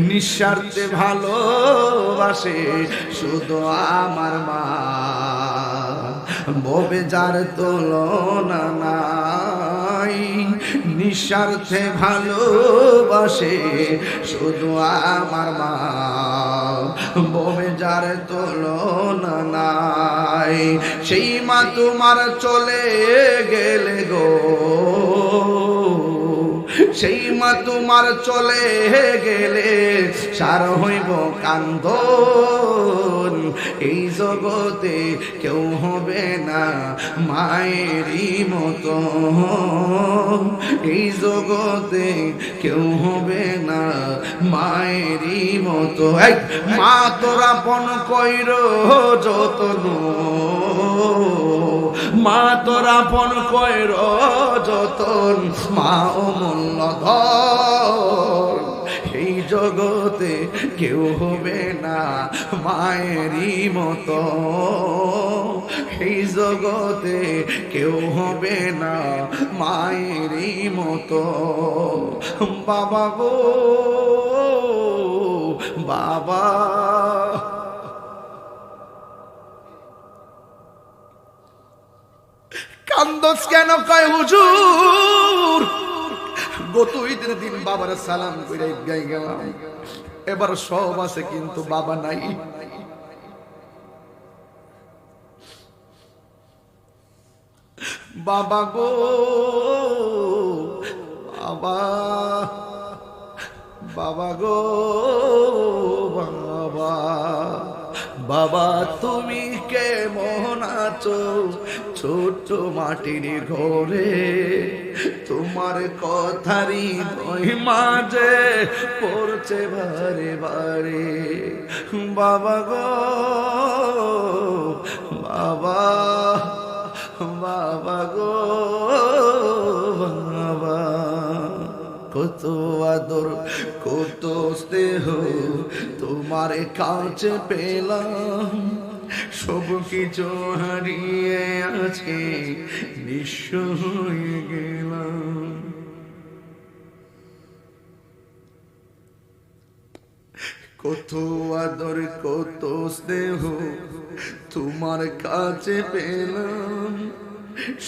নিঃস্বার্থে ভালোবাসে শুধু আমার মা, ভবে যার তুলনা নাই। নিঃস্বার্থে ভালোবাসে শুধু আমার মা, ভবে যার তুলনা নাই। সেই মা তোমার চলে গেলে গো, সেই মা তোমার চলে গেলে সার হইব কান্দন। এই জগতে কেউ হবে না মায়েরই মতো, এই জগতে কেউ হবে না মায়েরই মতো। মা তোরা পন কইর যতন, মা তোরা পন কইর যতন, মা অমূল্য ধন। এই জগতে কেউ হবে না মায়েরই মতো, এই জগতে কেউ হবে না মায়েরই মতো। বাবা গো বাবা, কান্দস কেন কয় হুজুর? গত ঈদের দিন বাবার সালাম করে গাই গেলাম, এবার সব আছে কিন্তু বাবা নাই। বাবা গো বাবা, বাবা গো বাবা, বাবা তুমি কেমন আছো ছোট মাটির ঘরে? তোমার কথারই হৃদয় মাঝে পড়ছে বারে বারে। বাবা গো বাবা, বাবা গো বাবা, কত আদর কত স্নেহ তোমার কাছে পেলাম, সব কিছু হারিয়ে আজকে নিঃস্ব হয়ে গেলাম। কত আদর কত স্নেহ তোমার কাছে পেলাম,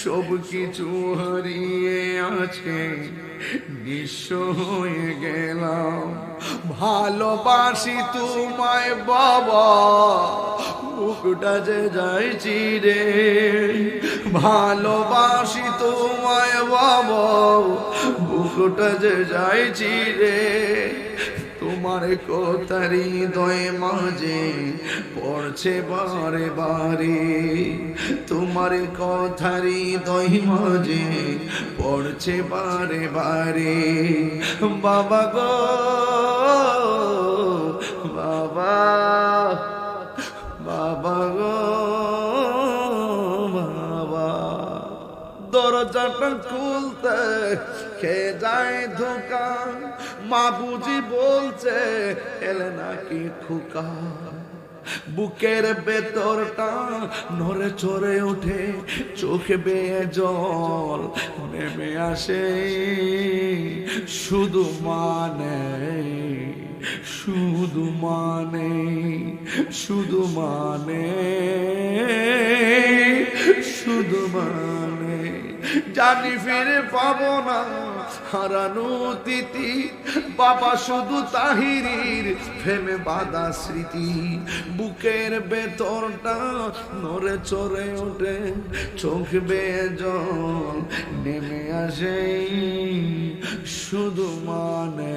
সব কিছু হারিয়ে আজকে নিঃস্ব হয়ে গেলাম। ভালোবাসি তোমায় বাবা, বুকটা যে যায় চিরে। ভালোবাসি তোমায় বাবা, বুকটা যে যায় চিরে। তোমার কথারই হৃদয় মাঝে পড়ছে বারে বারে, তোমার কথারই হৃদয় মাঝে পড়ছে বারে বারে। বাবা গো বাবা, বাবা গো বাবা, দরজাটা খুলতে খেয়ে যায় ধোকা, মা বুঝি বলছে এলে নাকি খোকা। বুকের ভেতরটা নড়ে চড়ে ওঠে, চোখে বেয়ে জল নেমে আসে। শুধু মানে শুধু মানে শুধু মানে শুধু মানে, জানি ফিরে পাবো না হারানো তিথি। বাবা শুধু তাহিরির প্রেমে বাঁধা স্মৃতি। বুকের ভেতরটা নড়ে চড়ে ওঠে, চোখ বেয়ে জল নেমে আসে। শুধু মানে